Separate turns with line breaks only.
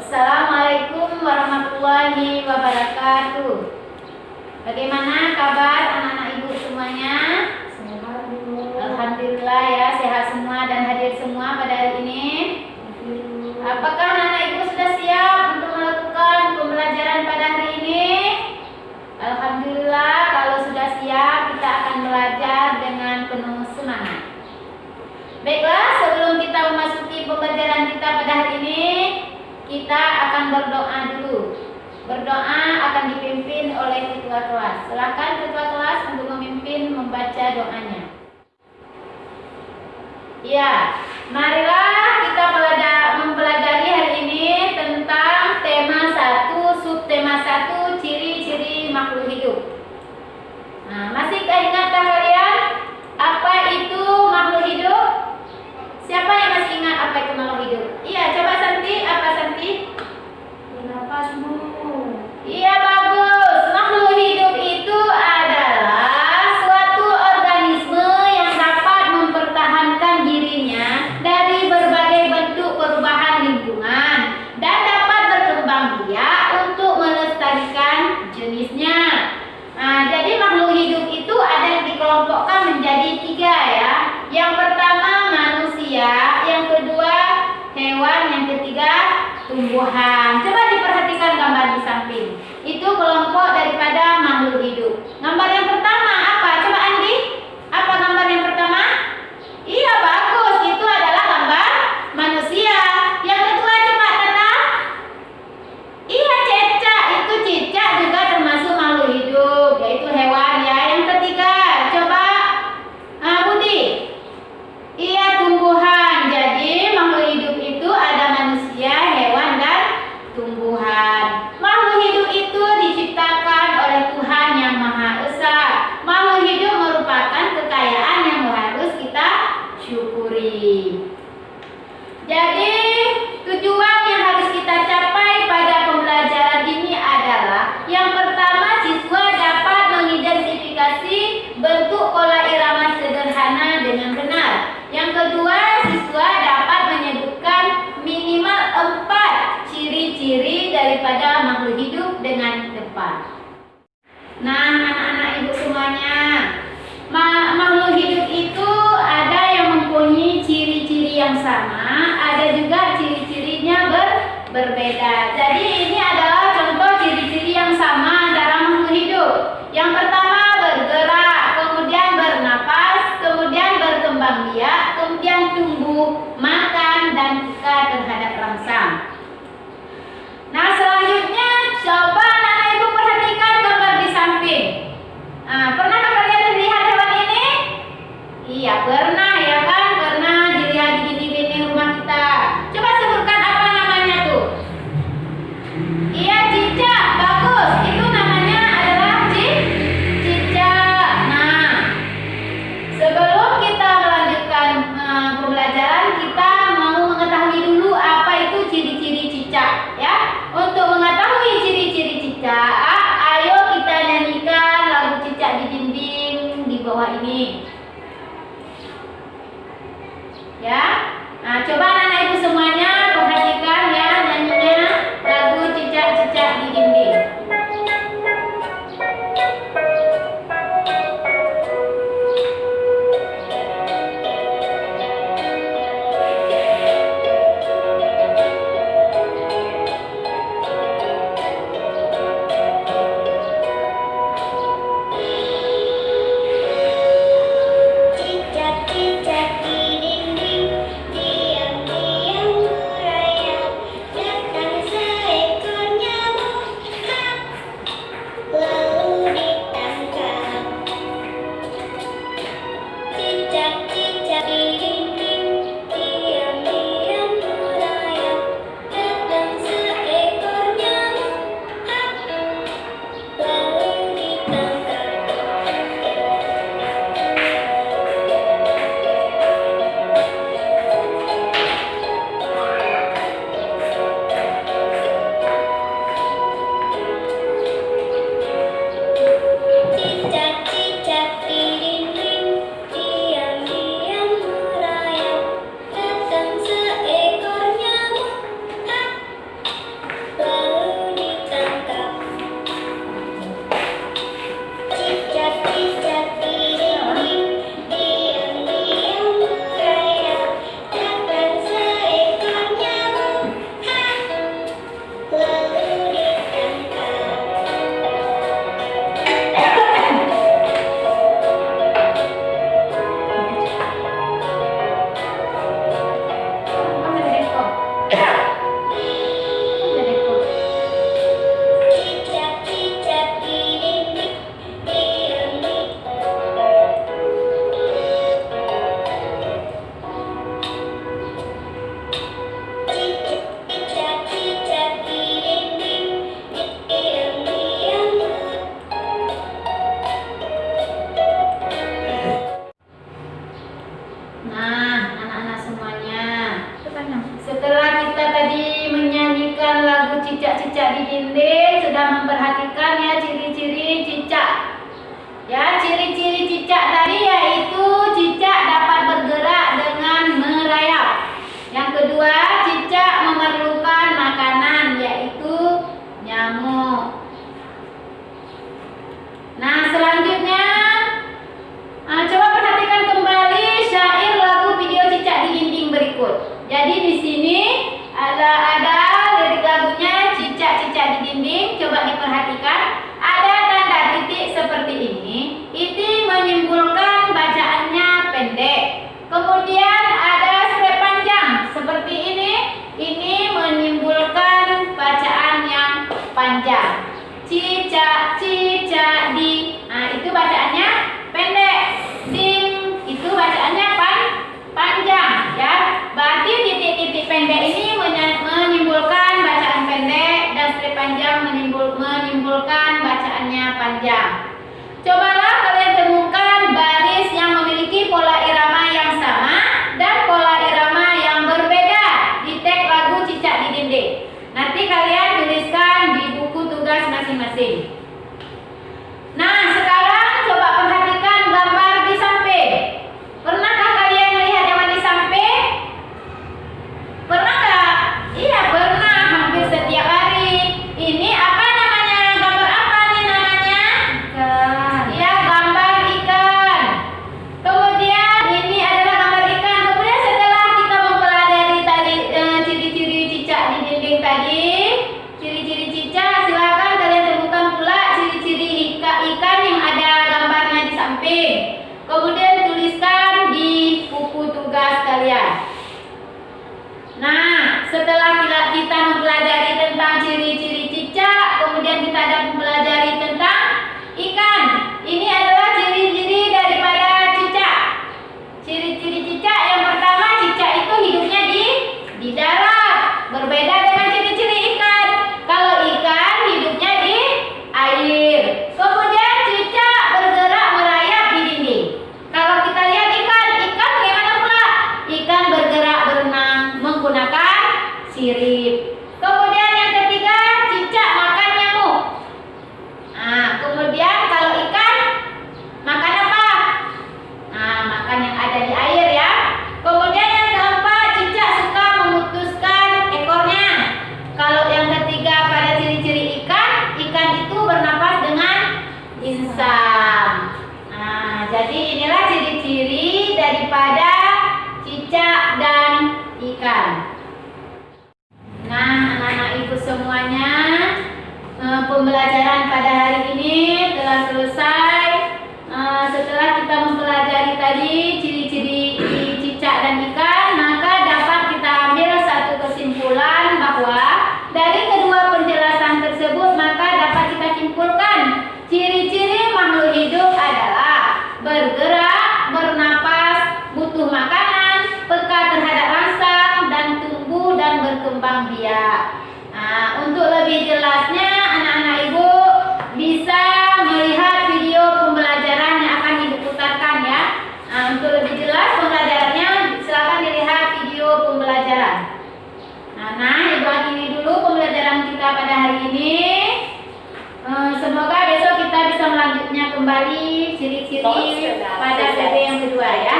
Assalamualaikum warahmatullahi wabarakatuh. Bagaimana kabar anak-anak ibu semuanya? Alhamdulillah ya, sehat semua dan hadir semua pada hari ini. Apakah anak-anak ibu sudah siap untuk melakukan pembelajaran pada hari ini? Alhamdulillah, kalau sudah siap kita akan belajar dengan penuh semangat. Baiklah, sebelum kita memasuki pembelajaran kita pada hari ini, kita akan berdoa dulu. Berdoa akan dipimpin oleh ketua kelas. Silakan ketua kelas untuk memimpin membaca doanya. Ya, marilah kita mempelajari hari ini tentang tema 1, subtema 1, ciri-ciri makhluk hidup. Nah, masih ingatkah kalian apa itu makhluk hidup? Siapa yang masih ingat apa itu makhluk hidup? Iya, coba Santi, apa Santi?
Bernafasmu.
Iya, bagus. Makhluk hidup itu adalah suatu organisme yang dapat mempertahankan dirinya dari berbagai bentuk perubahan lingkungan dan dapat berkembang biak untuk melestarikan jenisnya. Nah, jadi makhluk hidup itu ada dikelompokkan menjadi 3 ya. Yang pertama manusia, yang kedua hewan, yang ketiga tumbuhan. Coba diperhatikan gambar di samping. Itu kelompok daripada makhluk hidup. Gambar yang pertama apa? Coba Andi. Apa gambar yang pertama? Iya, bagus. Itu adalah gambar manusia. Yang kedua coba Tata. Iya, cicak. Itu cicak juga termasuk makhluk hidup, yaitu hewan ya. Yang ketiga coba Budi. Iya, tumbuhan. Jadi makhluk hidup itu ada manusia, hewan, dan tumbuhan. Makhluk hidup itu diciptakan oleh Tuhan yang Maha Esa. Makhluk hidup merupakan kekayaan yang harus kita syukuri. Jadi tujuan yang harus kita capai pada pembelajaran ini adalah yang pertama, siswa dapat mengidentifikasi bentuk pola irama sederhana dengan benar. Yang kedua, siswa dapat menyebutkan minimal 4 ciri-ciri daripada makhluk hidup dengan tepat. Nah, anak-anak ibu semuanya, makhluk hidup itu ada yang mempunyai ciri-ciri yang sama, ada juga ciri-cirinya berbeda. Jadi ini adalah contoh ciri-ciri yang sama antara makhluk hidup. Yang pertama bergerak, kemudian bernapas, kemudian berkembang biak, kemudian tumbuh, makan, dan suka terhadap rangsang. Nah, selanjutnya coba anak ibu perhatikan gambar di samping. Pernahkah kalian lihat hewan ini? Iya, pernah ya kan? Pernah dilihat di dinding rumah kita. Coba sebutkan apa namanya tuh? Jadi kok. Nah, anak-anak semuanya, setelah kita tadi menyanyikan lagu cicak-cicak di dinding, sudah memperhatikan ya ciri-ciri cicak. Ya, ciri-ciri cicak tadi yaitu cicak dapat bergerak dengan merayap. Yang kedua, cicak memerlukan makanan yaitu nyamuk. Nah, selanjutnya coba perhatikan kembali syair lagu video cicak di dinding berikut. Jadi di sini ada lirik lagunya cicak-cicak di dinding. Coba diperhatikan. Ada tanda titik seperti ini. Itu menyimpulkan bacaannya pendek. Kemudian ada strip panjang seperti ini. Ini menyimpulkan bacaan yang panjang. Cicak-cicak di. Nah, itu bacaannya pendek. Ding, itu bacaannya panjang ya. Berarti titik-titik pendek ini menyimpulkan bacaan pendek dan strip panjang menyimpulkan bacaannya panjang. Cobalah kalian temukan baris yang memiliki pola irama yang sama dan pola irama yang berbeda di teks lagu cicak di dinding. Nanti kalian tuliskan di buku tugas masing-masing. Nah, sekarang coba perhatikan gambar di samping. Pernahkah kalian melihat hewan di samping? Pernahkah? Iya, pernah, hampir setiap hari. Ini apa namanya? Gambar apa nih namanya?
Ikan.
Iya, gambar ikan. Kemudian ini adalah gambar ikan. Kemudian setelah kita mempelajari tadi ciri-ciri cicak di dinding tadi, ciri-ciri cicak, silakan kalian temukan pula ciri-ciri ikan yang ada gambarnya di samping. Kemudian tuliskan di buku tugas kalian. Nah, setelah kita mempelajari tentang ciri-ciri cicak, kemudian kita ada mempelajari tentang ikan. Ini adalah ciri-ciri daripada cicak. Ciri-ciri cicak yang pertama, cicak itu hidupnya di darat. Berbeda dengan ciri-ciri ikan. Kalau ikan hidupnya di air. Kemudian cicak bergerak merayap di dinding. Kalau kita lihat ikan bagaimana pula? Ikan bergerak berenang menggunakan sirip. Kemudian yang ketiga, cicak makan nyamuk. Nah, kemudian kalau ikan makan apa? Nah, makan yang ada di air ya. Kemudian yang keempat, cicak suka memutuskan ekornya. Kalau yang ketiga pada ciri-ciri ikan itu bernapas dengan insang. Nah, jadi inilah ciri-ciri daripada cicak dan ikan. Nah, anak-anak ibu semuanya, pembelajaran pada hari ini telah selesai. Setelah kita mempelajari tadi ciri-ciri cicak dan ikan, maka dapat kita ambil satu kesimpulan bahwa dari kedua penjelasan tersebut maka dapat kita simpulkan ciri-ciri makhluk hidup adalah bergerak, bernapas, butuh makanan, peka terhadap rangsang, dan tumbuh dan berkembang biak. Nah, untuk lebih jelasnya anak-anak ibu bisa melihat video pembelajaran yang akan ibu putarkan ya. Nah, untuk lebih jelas pembelajarannya silakan dilihat video pembelajaran. Nah, ibu akhiri dulu pembelajaran kita pada hari ini. Semoga besok kita bisa melanjutnya kembali ciri-ciri pada PB yang kedua ya.